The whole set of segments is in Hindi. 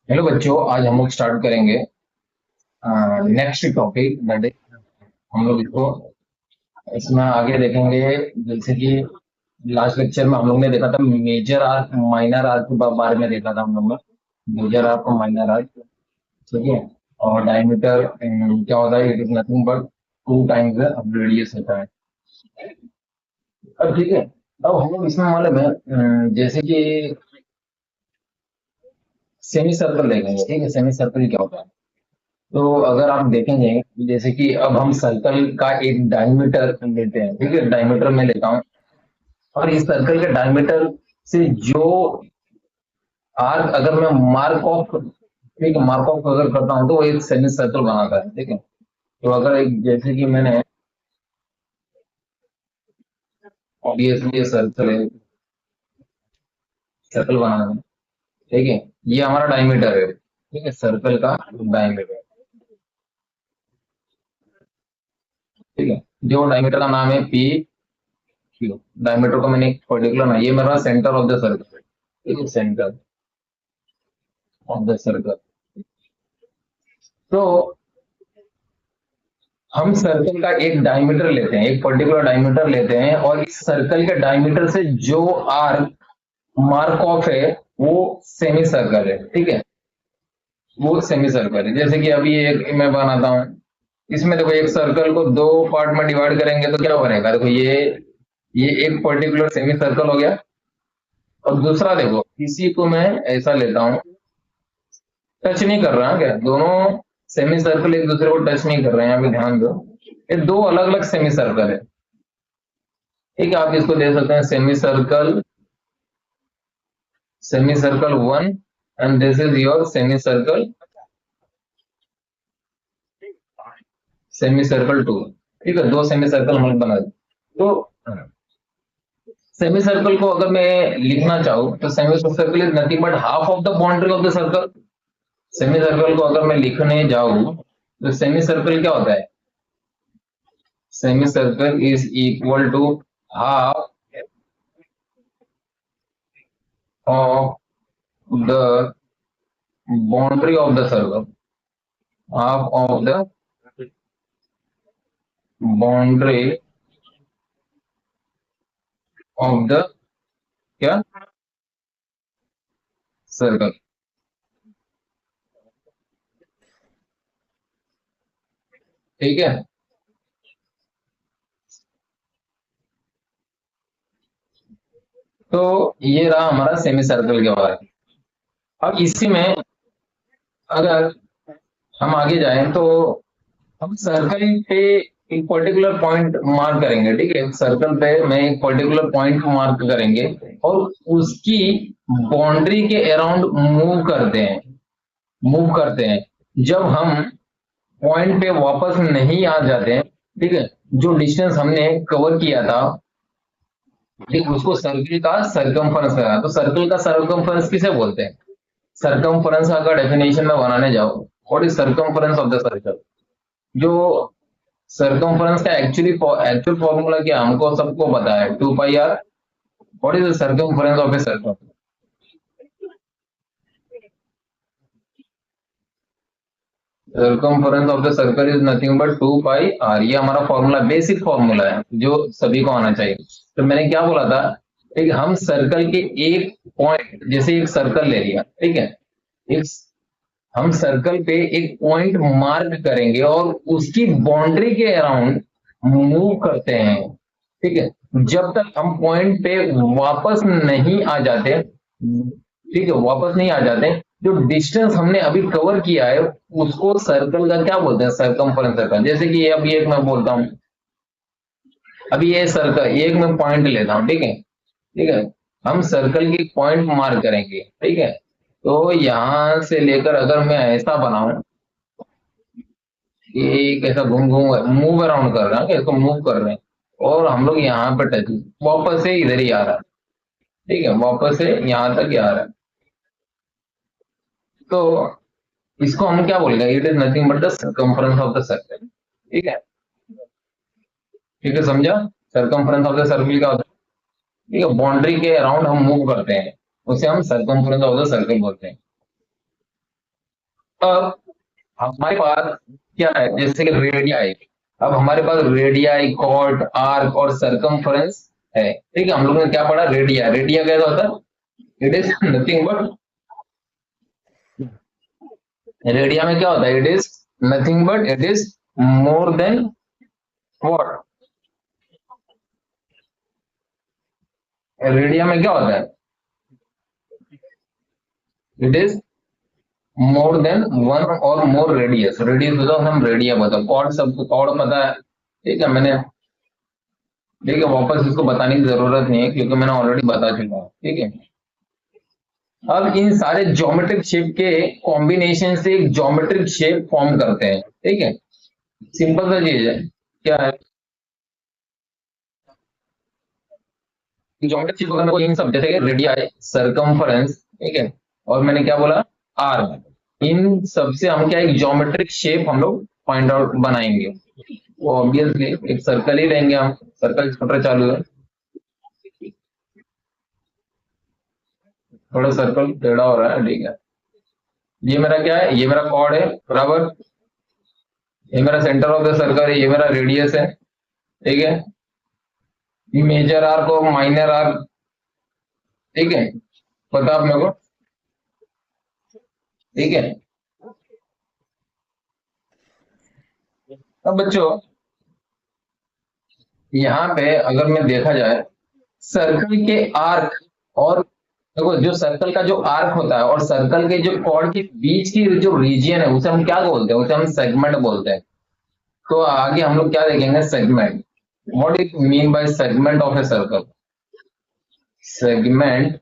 हेलो बच्चों, आज हम लोग स्टार्ट करेंगे नेक्स्ट टॉपिक। दैट इज हम लोग इसको इसमें आगे देखेंगे। जैसे कि लास्ट लेक्चर में हम लोग ने देखा था मेजर आर्क माइनर आर्क के बारे में देखा था हम लोग ने। मेजर आर्क और माइनर आर्क, ठीक है। और डायमीटर क्या होता है? It is nothing but two times the radius होता है। अब ठीक है, अब हम लोग इसमें मालूम है जैसे कि सेमी सर्कल देखेंगे। ठीक है, सेमी सर्कल क्या होता है? तो अगर आप देखेंगे, जैसे कि अब हम सर्कल का एक डायमीटर लेते हैं। ठीक है, डायमीटर में लेता हूं, और इस सर्कल के डायमीटर से जो आर्क अगर मैं मार्क ऑफ, ठीक है, मार्क ऑफ अगर करता हूं तो वो एक सेमी सर्कल बनाता है। ठीक है, तो अगर एक जैसे कि मैंने ऑब्वियसली सर्कल है, सर्कल बनाना है। ठीक है, ये हमारा डायमीटर है। ठीक है, सर्कल का डायमीटर। ठीक है, जो डायमीटर का नाम है पी क्यू। डायमीटर को मैंने एक पर्टिकुलर ना, ये मेरा सेंटर ऑफ द सर्कल है। ठीक है, सेंटर ऑफ द सर्कल। तो हम सर्कल का एक डायमीटर लेते हैं, एक पर्टिकुलर डायमीटर लेते हैं, और इस सर्कल के डायमीटर से जो आर्क मार्क ऑफ है वो सेमी सर्कल है। ठीक है, वो सेमी सर्कल है। जैसे कि अभी एक मैं बनाता हूं, इसमें देखो एक सर्कल को दो पार्ट में डिवाइड करेंगे तो क्या बनेगा? देखो ये एक पर्टिकुलर सेमी सर्कल हो गया। और दूसरा देखो, इसी को मैं ऐसा लेता हूं, टच नहीं कर रहा क्या, दोनों सेमी सर्कल एक दूसरे को टच नहीं कर रहे हैं, यहाँ पे ध्यान दो। ये दो अलग अलग सेमी सर्कल है। ठीक है, आप इसको दे सकते हैं semi circle one, and this is your semi circle two. ठीक है, दो सेमी सर्कल हम लोग बना दें। तो सेमी सर्कल को अगर मैं लिखना चाहूँ तो semi circle is nothing but half of the boundary of the circle. Semi circle को अगर मैं लिखने जाऊं तो सेमी सर्कल क्या होता है? Semi circle is equal to half of the boundary of the circle, half of the boundary of the क्या सर्कल। ठीक है, तो ये रहा हमारा सेमी सर्कल के बारे में। अब इसी में अगर हम आगे जाएं तो हम सर्कल पे एक पर्टिकुलर पॉइंट मार्क करेंगे। ठीक है, सर्कल पे मैं एक पर्टिकुलर पॉइंट मार्क करेंगे, और उसकी बाउंड्री के अराउंड मूव करते हैं। जब हम पॉइंट पे वापस नहीं आ जाते हैं, ठीक है, जो डिस्टेंस हमने कवर किया था, ठीक, उसको सर्कल का सरकमफेरेंस कहा। तो सर्कल का सरकमफेरेंस किसे बोलते हैं? सरकमफेरेंस का अगर डेफिनेशन में बनाने जाओ, what is circumference of the circle? जो सरकमफेरेंस का एक्चुअल फॉर्मूला क्या हमको सबको पता है, 2 pi r. What is the circumference of a circle? Circumference of the circle is nothing but 2 pi r. ये हमारा फॉर्मूला, बेसिक फॉर्मूला है जो सभी को आना चाहिए। तो मैंने क्या बोला था? ठीक है, हम सर्कल के एक पॉइंट, जैसे एक सर्कल ले लिया, ठीक है, एक हम सर्कल पे एक पॉइंट मार्क करेंगे और उसकी बाउंड्री के अराउंड मूव करते हैं। ठीक है, जब तक हम पॉइंट पे वापस नहीं आ जाते, ठीक है, वापस नहीं आ जाते, जो डिस्टेंस हमने अभी कवर किया है उसको सर्कल का क्या बोलते हैं? Circumference circle. जैसे कि अब ये मैं बोलता हूं, अभी ये सर्कल, ये एक मैं पॉइंट लेता हूं, ठीक है, ठीक है, हम सर्कल की पॉइंट मार्क करेंगे। ठीक है, तो यहां से लेकर अगर मैं ऐसा बनाऊं, ये कैसा घूम घूम मूव अराउंड कर रहे हैं, इसको मूव कर रहे हैं, और हम लोग यहाँ पे टच, वापस से इधर ही आ रहा है। ठीक है, वापस से यहाँ तक ही आ रहा है। तो इसको हम क्या बोलेंगे? It is nothing but the circumference of the circle. ठीक है, ठीक है, समझा? सरकमफेरेंस ऑफ द सर्कल क्या होता है? ठीक है, बाउंड्री के अराउंड हम मूव करते हैं, उसे हम सरकमफेरेंस ऑफ द सर्कल बोलते हैं। अब हमारे पास क्या है, जैसे कि रेडियाई। अब हमारे पास रेडियाई, कॉर्ड, आर्क और सरकमफ्रेंस है। ठीक है, हम लोगों ने क्या पढ़ा, रेडिया। रेडिया कैसा होता है, इट इज नथिंग बट, रेडिया में क्या होता है, it is nothing but, it is more than what, रेडिया में क्या होता है, it is more than one और मोर रेडियस। रेडियस होता है, हम रेडिया बताओ। कॉर्ड, सबको कॉर्ड पता है। ठीक है, मैंने, ठीक है, वापस इसको बताने की जरूरत नहीं है क्योंकि मैंने ऑलरेडी बता चुका हूँ। ठीक है, अब इन सारे ज्योमेट्रिक शेप के कॉम्बिनेशन से एक ज्योमेट्रिक शेप फॉर्म करते हैं। ठीक है, सिंपल सा चीज है, क्या है ज्योमेट्रिक शेप, अगर मैं इन सब जैसे रेडियाई, सरकमफरेंस, ठीक है, और मैंने क्या बोला, आर्क, इन सब से हम क्या एक ज्योमेट्रिक शेप हम लोग फाइंड आउट बनाएंगे। वो ऑब्वियसली एक सर्कल ही लेंगे हम, सर्कल छोटा चालू है, थोड़ा सर्कल टेढ़ा हो रहा है। ठीक है, ये मेरा क्या है, ये मेरा कॉर्ड है, बराबर। ये मेरा सेंटर ऑफ द सर्कल है, ये मेरा रेडियस है। ठीक है, मेजर आर्क और माइनर आर्क, ठीक है, पता आप मेरे को। ठीक है, अब बच्चों यहाँ पे अगर मैं देखा जाए, सर्कल के आर्क और देखो, जो सर्कल का जो आर्क होता है और सर्कल के जो कॉर्ड के बीच की जो रीजियन है उसे हम क्या बोलते हैं, उसे हम सेगमेंट बोलते हैं। तो आगे हम लोग क्या देखेंगे, segment. What it mean by segment of a circle, segment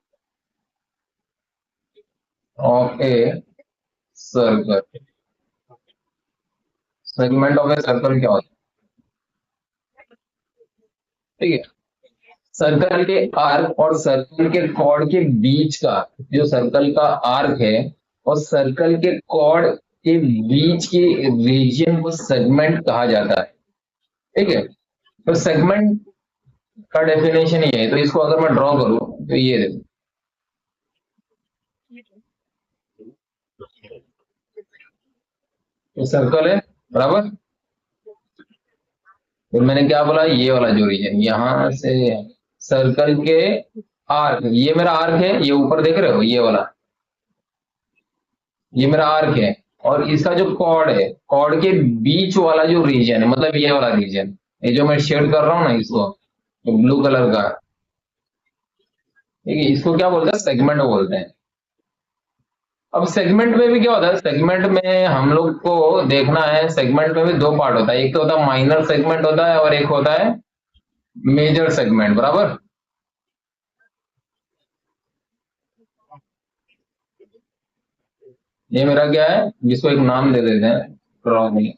of a circle, segment of a circle क्या होता है। ठीक है, सर्कल के आर्क और सर्कल के कॉर्ड के बीच का जो सर्कल का आर्क है और सर्कल के कॉर्ड के बीच की रीजन को सेगमेंट कहा जाता है। ठीक है, तो सेगमेंट का डेफिनेशन ये है, तो इसको अगर मैं ड्रॉ करूं तो ये देखो, ये सर्कल है, बराबर। तो मैंने क्या बोला, ये वाला जो रीजन यहां से सर्कल के आर्क, ये मेरा आर्क है, ये ऊपर देख रहे हो ये वाला, ये मेरा आर्क है। और इसका जो कॉर्ड है, कॉर्ड के बीच वाला जो रीजन है, मतलब ये वाला रीजन, ये जो मैं शेड कर रहा हूँ ना इसको, तो ब्लू कलर का, ठीक है, इसको क्या बोलते हैं, सेगमेंट बोलते हैं। अब सेगमेंट में भी क्या होता है, सेगमेंट में हम लोग को देखना है, सेगमेंट में भी दो पार्ट होता है, एक तो होता है माइनर सेगमेंट होता है और एक होता है मेजर सेगमेंट, बराबर। ये मेरा क्या है, जिसको एक नाम दे देते हैं, ड्रॉ में,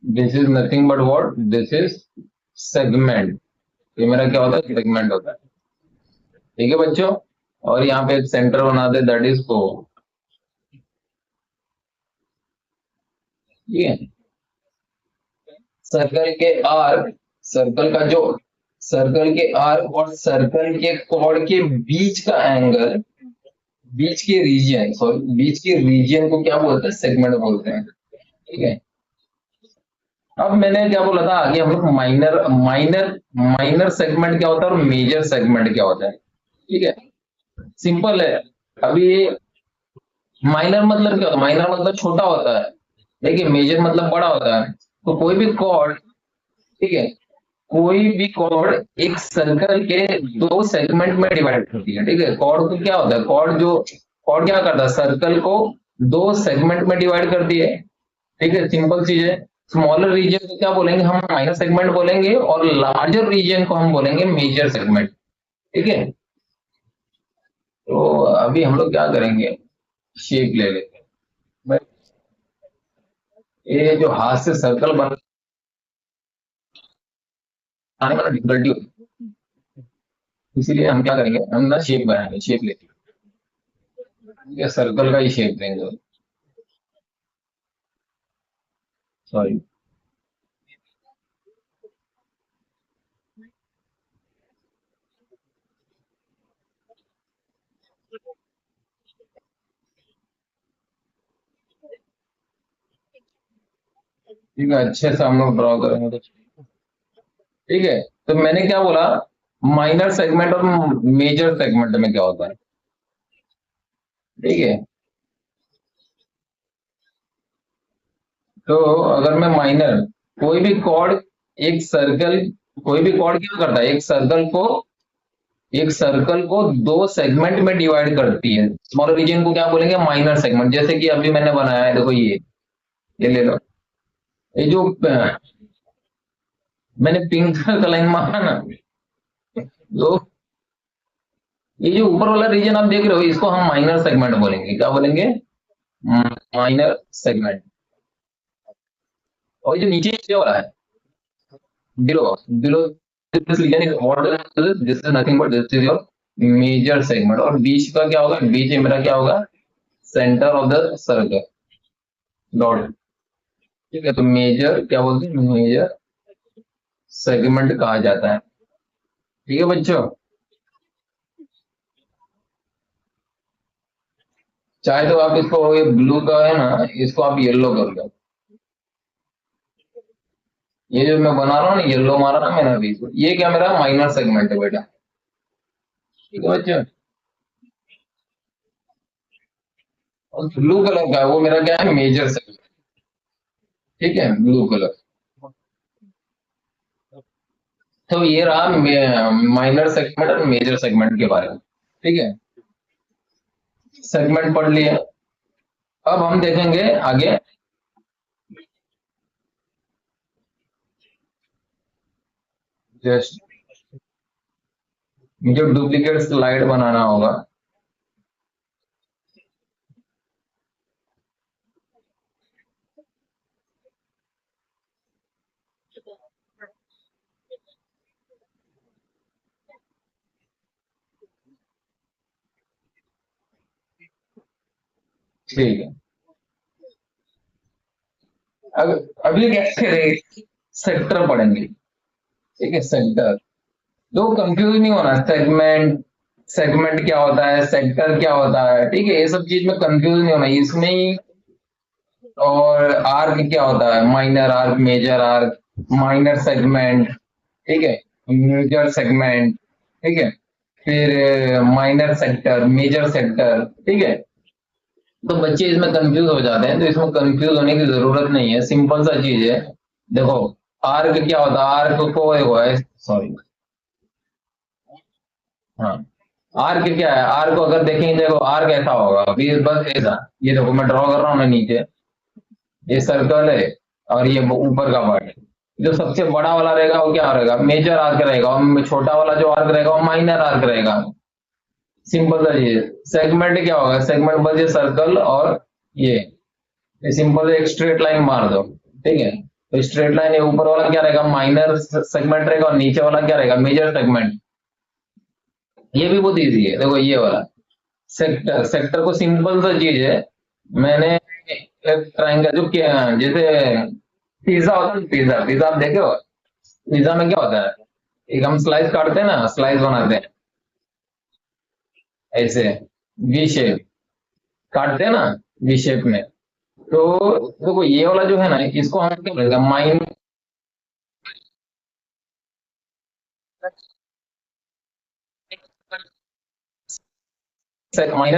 this is nothing but what, this is segment. ये मेरा क्या होता है, सेगमेंट होता है। ठीक है बच्चों, और यहाँ पे एक सेंटर बना दे, दैट इज को, ठीक है, सर्कल के आर्क, सर्कल का जो, सर्कल के आर्क और सर्कल के कॉर्ड के बीच का एंगल, बीच के रीजन, सॉरी बीच के रीजन को क्या बोलते हैं, सेगमेंट बोलते हैं। ठीक है, अब मैंने क्या बोला था, आगे हम लोग माइनर माइनर माइनर सेगमेंट क्या होता है और मेजर सेगमेंट क्या होता है। ठीक है, सिंपल है। अभी माइनर मतलब क्या होता है, माइनर मतलब छोटा होता है, देखिए मेजर मतलब बड़ा होता है। तो कोई भी कॉर्ड, ठीक है, कोई भी कॉर्ड एक सर्कल के दो सेगमेंट में डिवाइड करती है। ठीक है, कॉर्ड को क्या होता है, कॉर्ड जो, कॉर्ड क्या करता है, सर्कल को दो सेगमेंट में डिवाइड करती है। ठीक है, सिंपल चीज है। स्मॉलर रीजन को क्या बोलेंगे हम, माइनर सेगमेंट बोलेंगे, और लार्जर रीजन को हम बोलेंगे मेजर सेगमेंट। ठीक है, तो अभी हम लोग क्या करेंगे, शेप ले लेते हैं। भाई, ये जो हाथ से सर्कल बनाने वाला डिफिकल्टी होती है, इसीलिए हम क्या करेंगे, हम ना शेप बनाएंगे, शेप लेते हैं, सर्कल का ही शेप देंगे। सॉरी, ठीक है, अच्छे से हम लोग ड्रॉ करेंगे तो ठीक है। तो मैंने क्या बोला, माइनर सेगमेंट और मेजर सेगमेंट में क्या होता है, ठीक है। तो अगर मैं माइनर, कोई भी कॉर्ड, एक सर्कल, कोई भी कॉर्ड क्या करता है, एक सर्कल को दो सेगमेंट में डिवाइड करती है। स्मॉल रीजन को क्या बोलेंगे, माइनर सेगमेंट। जैसे कि अभी मैंने बनाया है, देखो ये ले लो, ये जो मैंने पिंक का लाइन मारा ना, तो ये जो ऊपर वाला रीजन आप देख रहे हो, इसको हम माइनर सेगमेंट बोलेंगे। क्या बोलेंगे, माइनर सेगमेंट। और ये जो नीचे वाला है, below this region is what, this is nothing but this is your major segment. और बीच का क्या होगा, बीच में मेरा क्या होगा, centre of the circle, dot. ठीक है, तो मेजर क्या बोलते हैं, मेजर सेगमेंट कहा जाता है। ठीक है बच्चों, चाहे तो आप इसको, ये ब्लू का है ना, इसको आप येलो कर लो। ये जो मैं बना रहा हूँ ना, येलो मारा ना मैंने अभी, ये क्या मेरा माइनर सेगमेंट है बेटा। ठीक है बच्चों, और ब्लू कलर का है, वो मेरा क्या है, मेजर सेगमेंट। ठीक है, ब्लू कलर। तो ये रहा माइनर सेगमेंट और मेजर सेगमेंट के बारे में। ठीक है, सेगमेंट पढ़ लिए। अब हम देखेंगे आगे, जस्ट जो डुप्लीकेट स्लाइड बनाना होगा। ठीक है, अब अभी क्या करेंगे, सेक्टर पढ़ेंगे। ठीक है, सेक्टर, तो कंफ्यूज नहीं होना, सेगमेंट, सेगमेंट क्या होता है, सेक्टर क्या होता है, ठीक है, ये सब चीज में कंफ्यूज नहीं होना इसमें ही। और आर्क क्या होता है, minor arc, major arc, minor segment, ठीक है, मेजर सेगमेंट, ठीक है, फिर माइनर सेक्टर, मेजर सेक्टर, ठीक है। तो बच्चे इसमें कंफ्यूज हो जाते हैं, तो इसमें कंफ्यूज होने की जरूरत नहीं है, सिंपल सा चीज है। देखो, आर्क क्या होता है, आर्क को देखो, सॉरी, हाँ, आर्क क्या है, आर्क को अगर देखेंगे, देखो आर्क ऐसा होगा, अभी बस ऐसा, ये देखो मैं ड्रॉ कर रहा हूँ ना नीचे, ये सर्कल है, और ये ऊपर का पार्ट है। जो सबसे बड़ा वाला रहेगा वो क्या रहेगा, मेजर आर्क रहेगा, और छोटा वाला जो आर्क रहेगा वो माइनर आर्क रहेगा। सिंपल सा चीज। सेगमेंट क्या होगा, सेगमेंट बस ये सर्कल और ये सिंपल एक स्ट्रेट लाइन मार दो। ठीक है, तो स्ट्रेट लाइन, ये ऊपर वाला क्या रहेगा, माइनर सेगमेंट रहेगा, और नीचे वाला क्या रहेगा, मेजर सेगमेंट। ये भी बहुत इजी है, देखो ये वाला सेक्टर, सेक्टर को सिंपल सा चीज है। मैंने एक ट्रायंगल जो जैसे पिज्जा होता है, पिज्जा, पिज्जा आप देखे हो, पिज्जा में क्या होता है, एक हम स्लाइस काटते हैं ना, स्लाइस बनाते हैं ऐसे, वी शेप काटते हैं ना, वी शेप में। तो देखो ये वाला जो है ना, इसको हम क्या बोलेंगे, माइनर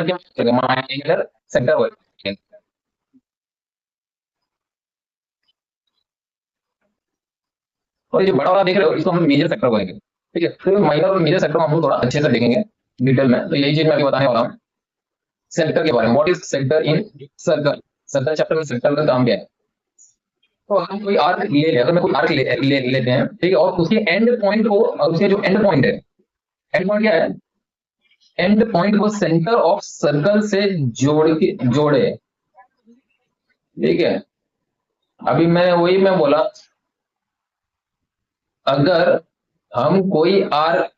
क्या बोलेंगे, माइनर सेक्टर बोलेंगे। और ये जो बड़ा वाला देख रहे हो, इसको हम मेजर सेक्टर बोलेंगे। ठीक है, तो माइनर और मेजर सेक्टर को हम लोग थोड़ा अच्छे से देखेंगे डिटेल में। तो यही चीज मैं अभी बताने वाला हूँ सेक्टर के बारे में। What is sector in circle, circle chapter में सेक्टर का काम क्या है। तो हम कोई आर्क ले लें, अगर मैं कोई आर्क लेते हैं, ठीक है, और उसके एंड पॉइंट को, उसके जो एंड पॉइंट है, एंड पॉइंट क्या है, एंड पॉइंट को सेंटर ऑफ सर्कल से जोड़े। ठीक है, अभी मैं बोला, अगर हम कोई आर्क,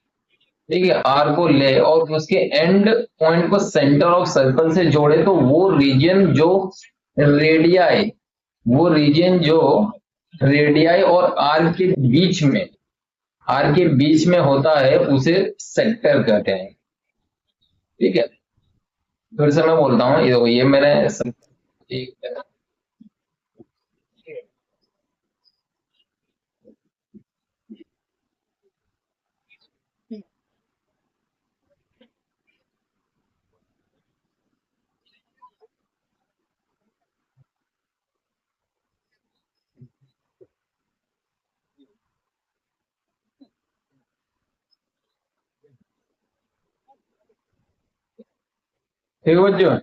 ठीक है, आर को ले और उसके एंड पॉइंट को सेंटर ऑफ सर्कल से जोड़े, तो वो रीजन जो रेडियाई, वो रीजन जो रेडियाई और आर के बीच में, आर के बीच में होता है, उसे सेक्टर कहते हैं। ठीक है, फिर से मैं बोलता हूँ, ये देखो, ये मैंने एक, ठीक है बच्चों।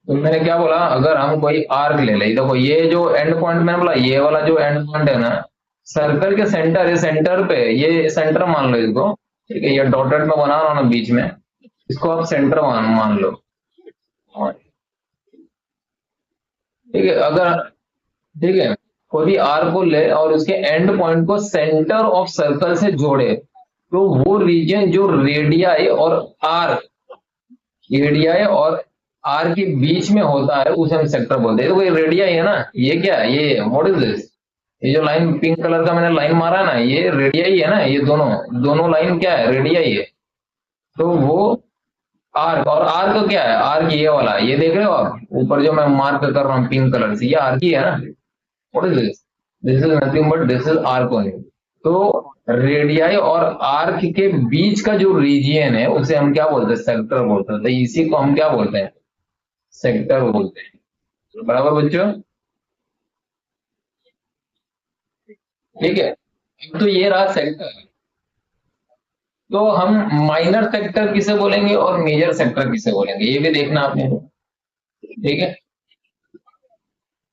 तो मैंने क्या बोला, अगर हम कोई आर्क ले ले, देखो ये जो एंड पॉइंट मैंने बोला, ये वाला जो एंड पॉइंट है ना, सर्कल के सेंटर है, सेंटर पे ये सेंटर मान लो इसको, ठीक है, ये डॉटेड में बना रहा हूं ना बीच में, इसको आप सेंटर मान लो। ठीक है, अगर, ठीक है, कोई आर्क को ले और उसके एंड पॉइंट को सेंटर ऑफ सर्कल से जोड़े, तो वो रीजन जो रेडियाई और आर्क, रेडियाई और आर के बीच में होता है उसे हम सेक्टर बोलते हैं। तो ये रेडियाई है ना, ये क्या है, ये व्हाट इज दिस, ये जो लाइन पिंक कलर का मैंने लाइन मारा है ना, ये रेडियाई है ना, ये दोनों दोनों लाइन क्या है, रेडियाई है। तो वो आर्क, और आर्क क्या है, आर्क ये वाला, ये देख रहे हो आप ऊपर जो मैं मार्क कर रहा हूँ पिंक कलर से, ये आर्क ही है ना। What is this, this is nothing but this is arc only. तो रेडियाई और आर्क के बीच का जो रीजियन है उसे हम क्या बोलते हैं, सेक्टर बोलते हैं। तो इसी को हम क्या बोलते हैं, सेक्टर बोलते हैं। बराबर बच्चों, ठीक है। अब तो ये रहा सेक्टर। तो हम माइनर सेक्टर किसे बोलेंगे और मेजर सेक्टर किसे बोलेंगे, ये भी देखना आपने, ठीक है।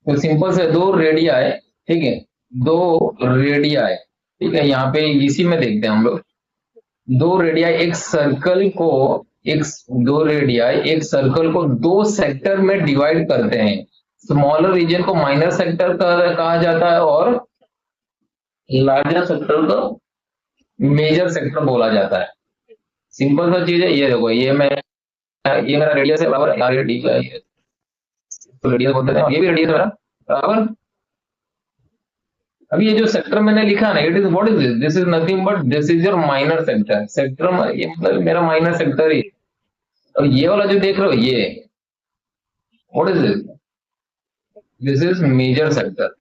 तो सिंपल से दो रेडिया है, ठीक है, दो रेडिया है, ठीक है, यहाँ पे इसी में देखते हैं हम लोग। दो रेडिया एक सर्कल को, एक, दो रेडिया एक सर्कल को दो सेक्टर में डिवाइड करते हैं। स्मॉलर रीजन को माइनर सेक्टर कहा जाता है और लार्जर सेक्टर को मेजर सेक्टर बोला जाता है। सिंपल सा चीज है, ये देखो, ये मेरा रेडियस है, बराबर, ये डी का, तो रेडियस बोलते हैं, ये भी रेडियस है मेरा, बराबर। अभी ये जो सेक्टर मैंने लिखा ना, it is what is this, this is nothing but this is your minor sector. Sector ये मतलब मेरा माइनर सेक्टर ही। और ये वाला जो देख रहे हो, ये what is this, this is major sector.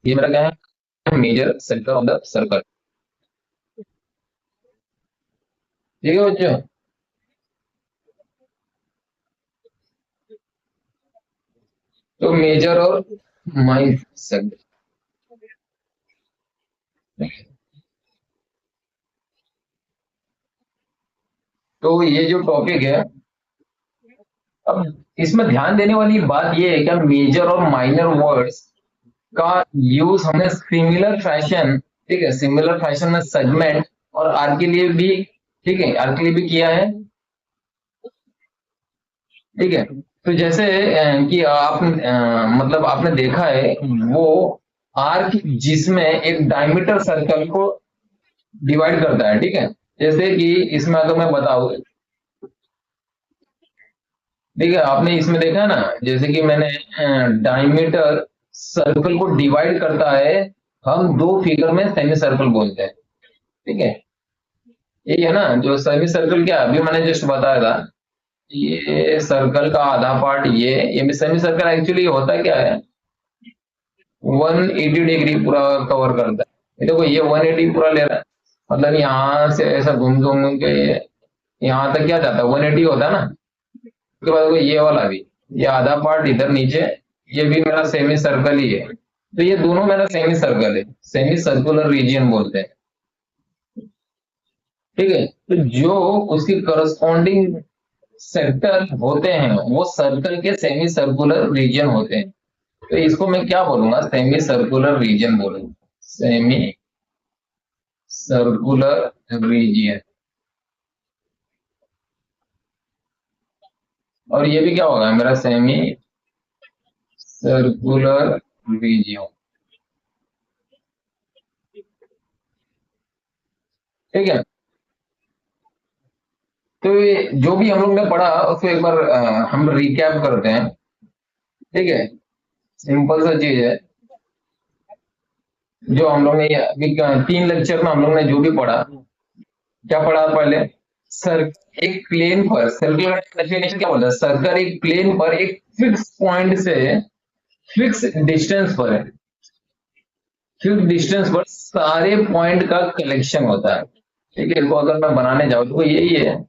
ये मेरा क्या है, major sector of the circle. ठीक है बच्चों। तो मेजर और माइनर सेक्टर, तो ये जो टॉपिक है, अब इसमें ध्यान देने वाली बात ये है कि मेजर और माइनर वर्ड्स का यूज हमने सिमिलर फैशन, ठीक है, सिमिलर फैशन में सेगमेंट और आर के लिए भी, ठीक है, आर के लिए भी किया है। ठीक है, तो जैसे कि आप मतलब आपने देखा है वो आर्क जिसमें एक डायमीटर सर्कल को डिवाइड करता है, ठीक है। जैसे कि इसमें अगर मैं बताऊं, ठीक है, आपने इसमें देखा है ना, जैसे कि मैंने डायमीटर सर्कल को डिवाइड करता है, हम दो फिगर में सेमी सर्कल बोलते हैं, ठीक है। यही है ना, जो सेमी सर्कल क्या अभी मैंने जस्ट बताया था, ये सर्कल का आधा पार्ट, ये सेमी सर्कल एक्चुअली होता क्या है, 180 डिग्री पूरा कवर करता है। ये देखो, ये 180 पूरा ले रहा है, मतलब यहाँ से ऐसा घूम घूम घूम के यहाँ तक क्या जाता है, 180 होता है ना। उसके बाद देखो ये वाला भी, ये आधा पार्ट इधर नीचे, ये भी मेरा सेमी सर्कल ही है। तो ये दोनों मेरा सेमी सर्कल है, सेमी सर्कुलर रीजियन बोलते हैं, ठीक है। तो जो उसकी करस्पॉन्डिंग सेक्टर होते हैं वो सर्कल के सेमी सर्कुलर रीजन होते हैं। तो इसको मैं क्या बोलूंगा, सेमी सर्कुलर रीजन बोलूंगा, सेमी सर्कुलर रीजन। और ये भी क्या होगा मेरा, सेमी सर्कुलर रीजन, ठीक है। तो ये जो भी हम लोग ने पढ़ा उसको एक बार हम रिकैप करते हैं, ठीक है। सिंपल सा चीज है, जो हम लोग ने अभी 3 लेक्चर में हम लोग ने जो भी पढ़ा, क्या पढ़ा पहले, सर एक प्लेन पर सर्कल का डेफिनेशन क्या बोलता है, सर्कल एक प्लेन पर एक फिक्स पॉइंट से फिक्स डिस्टेंस पर है, फिक्स डिस्टेंस पर सारे पॉइंट का कलेक्शन होता है, ठीक है। इसको अगर मैं बनाने जाऊँ तो यही है।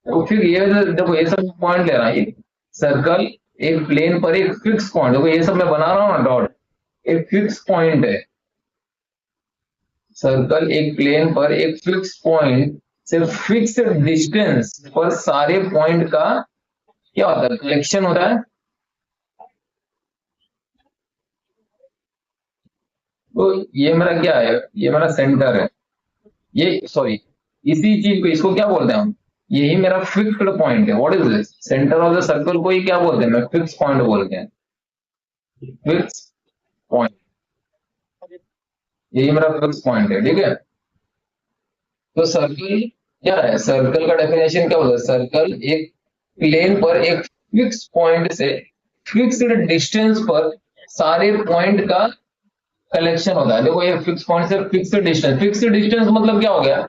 तो फिर ये देखो, ये सब पॉइंट ले रहा है, ये सर्कल एक प्लेन पर एक फिक्स पॉइंट, देखो ये सब मैं बना रहा हूँ ना डॉट, एक फिक्स पॉइंट है, सर्कल एक प्लेन पर एक फिक्स पॉइंट से फिक्स्ड डिस्टेंस पर सारे पॉइंट का क्या होता है, कलेक्शन होता है। तो ये मेरा क्या है, ये मेरा सेंटर है, ये सॉरी, इसी चीज को, इसको क्या बोलते हैं हम, यही मेरा फिक्स्ड पॉइंट है। What is this, centre of the circle को ही क्या बोलते हैं, मैं फिक्स पॉइंट बोलते हैं, फिक्स पॉइंट, यही मेरा फिक्स पॉइंट है, ठीक है। तो सर्कल क्या है, सर्कल का डेफिनेशन क्या होता है, सर्कल एक प्लेन पर एक फिक्स पॉइंट से फिक्स्ड डिस्टेंस पर सारे पॉइंट का कलेक्शन होता है। देखो ये फिक्स पॉइंट से फिक्स्ड डिस्टेंस, फिक्स्ड डिस्टेंस मतलब क्या हो गया,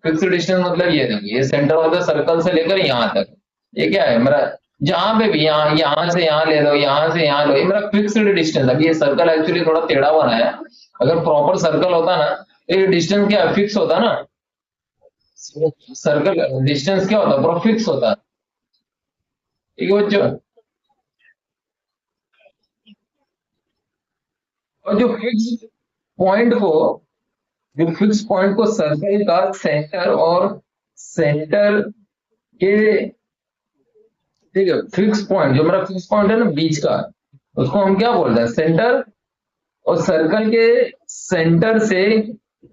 फिक्स्ड डिस्टेंस मतलब ये देखिए, ये सेंटर ऑफ द सर्कल से लेकर यहाँ तक, ये क्या है मेरा, जहां पे भी, यहाँ यहाँ से यहाँ ले लो, यहाँ से यहाँ लो, ये मेरा फिक्स्ड डिस्टेंस। अभी ये सर्कल एक्चुअली थोड़ा टेढ़ा बना है, अगर प्रॉपर सर्कल होता ना तो ये डिस्टेंस क्या फिक्स होता ना, सर्कल डिस्टेंस क्या होता, पूरा फिक्स होता, ठीक है बच्चों। और जो फिक्स पॉइंट को, जो फिक्स पॉइंट को सर्कल का सेंटर और सेंटर के, ठीक है, फिक्स पॉइंट जो मेरा फिक्स पॉइंट है ना बीच का, उसको हम क्या बोलते हैं, सेंटर। और सर्कल के सेंटर से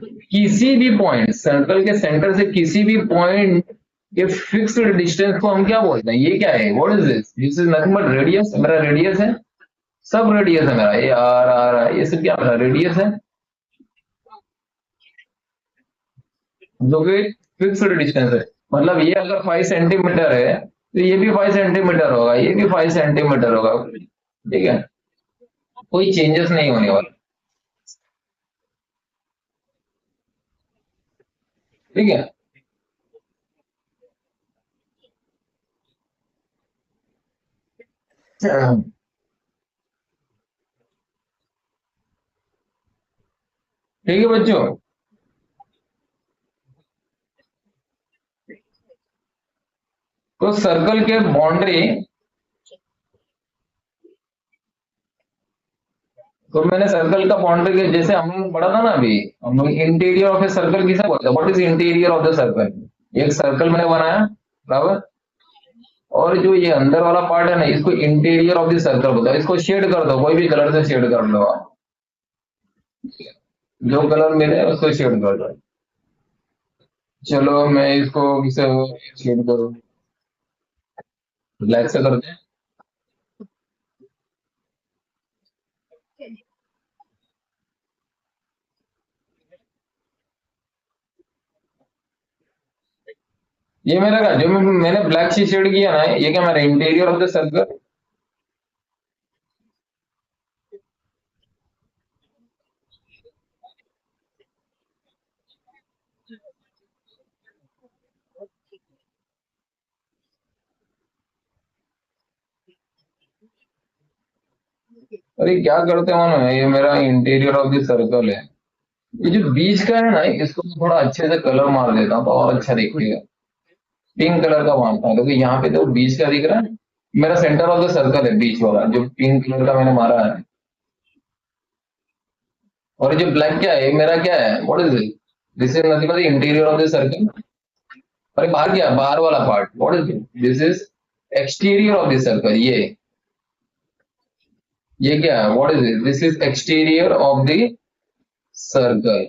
किसी भी पॉइंट, सर्कल के सेंटर से किसी भी पॉइंट के फिक्स्ड डिस्टेंस को हम क्या बोलते हैं, ये क्या है, what is this, this is nothing but radius, मेरा रेडियस है, सब रेडियस है मेरा, ये आर आर ये सब क्या मेरा रेडियस है, जो कि फिक्स्ड डिस्टेंस है। मतलब ये अगर 5 सेंटीमीटर है तो ये भी 5 सेंटीमीटर होगा, ये भी 5 सेंटीमीटर होगा, ठीक है, कोई चेंजेस नहीं होने वाला, ठीक है। ठीक है बच्चों। तो सर्कल के बाउंड्री, तो मैंने सर्कल का बाउंड्री के जैसे हम लोग पढ़ा था ना अभी, हम लोग इंटीरियर ऑफ ए सर्कल किसे बोलते हैं, what is interior of the circle, एक सर्कल मैंने बनाया, बराबर, और जो ये अंदर वाला पार्ट है ना, इसको इंटीरियर ऑफ द सर्कल बोलता है। इसको शेड कर दो, कोई भी कलर से शेड कर लो आप, जो कलर मिले उसको शेड कर दो। चलो मैं इसको किसे शेड करूँ, ब्लैक से करते हैं। ये मेरा क्या, जो मैंने ब्लैक से शेड किया ना, ये क्या मेरा इंटीरियर ऑफ द सर्कल। अरे क्या करते हो ना, ये मेरा इंटीरियर ऑफ द सर्कल है, ये जो बीच का है ना, इसको मैं थोड़ा अच्छे से कलर मार देता हूँ तो और अच्छा दिखेगा, पिंक कलर का मारता हूँ, क्योंकि यहाँ पे तो बीच का दिख रहा है, मेरा सेंटर ऑफ द सर्कल है बीच वाला, जो पिंक कलर का मैंने मारा है। और ये जो ब्लैक क्या है, ये मेरा क्या है, what is it, this is nothing but interior of the circle. अरे बाहर क्या, बाहर वाला part, what is it, this is exterior of the circle, ये क्या है, what is it, this is exterior of the circle,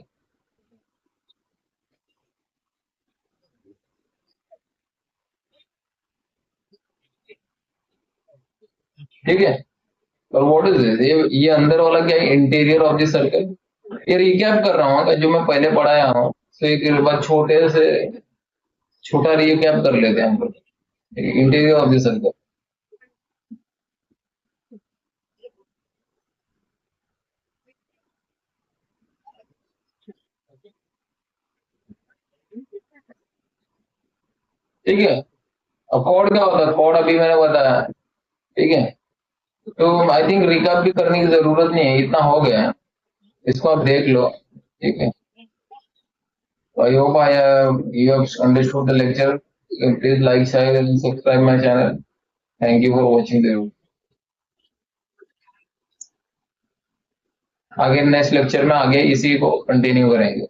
ठीक है। और व्हाट इज इट, ये अंदर वाला क्या है, इंटीरियर ऑफ द सर्कल। ये रिकैप कर रहा हूँ जो मैं पहले पढ़ाया हूँ, तो एक बार छोटे से छोटा रिकैप कर लेते हैं हम लोग, इंटीरियर ऑफ द सर्कल, ठीक है। अब कॉर्ड क्या होता है, कॉर्ड अभी मैंने बताया, ठीक है। तो आई थिंक रिकैप भी करने की जरूरत नहीं है, इतना हो गया है, इसको आप देख लो, ठीक है। I hope you have understood the lecture. Please like, share, and subscribe my channel. Thank you for watching the video. आगे नेक्स्ट लेक्चर में आगे इसी को कंटिन्यू करेंगे।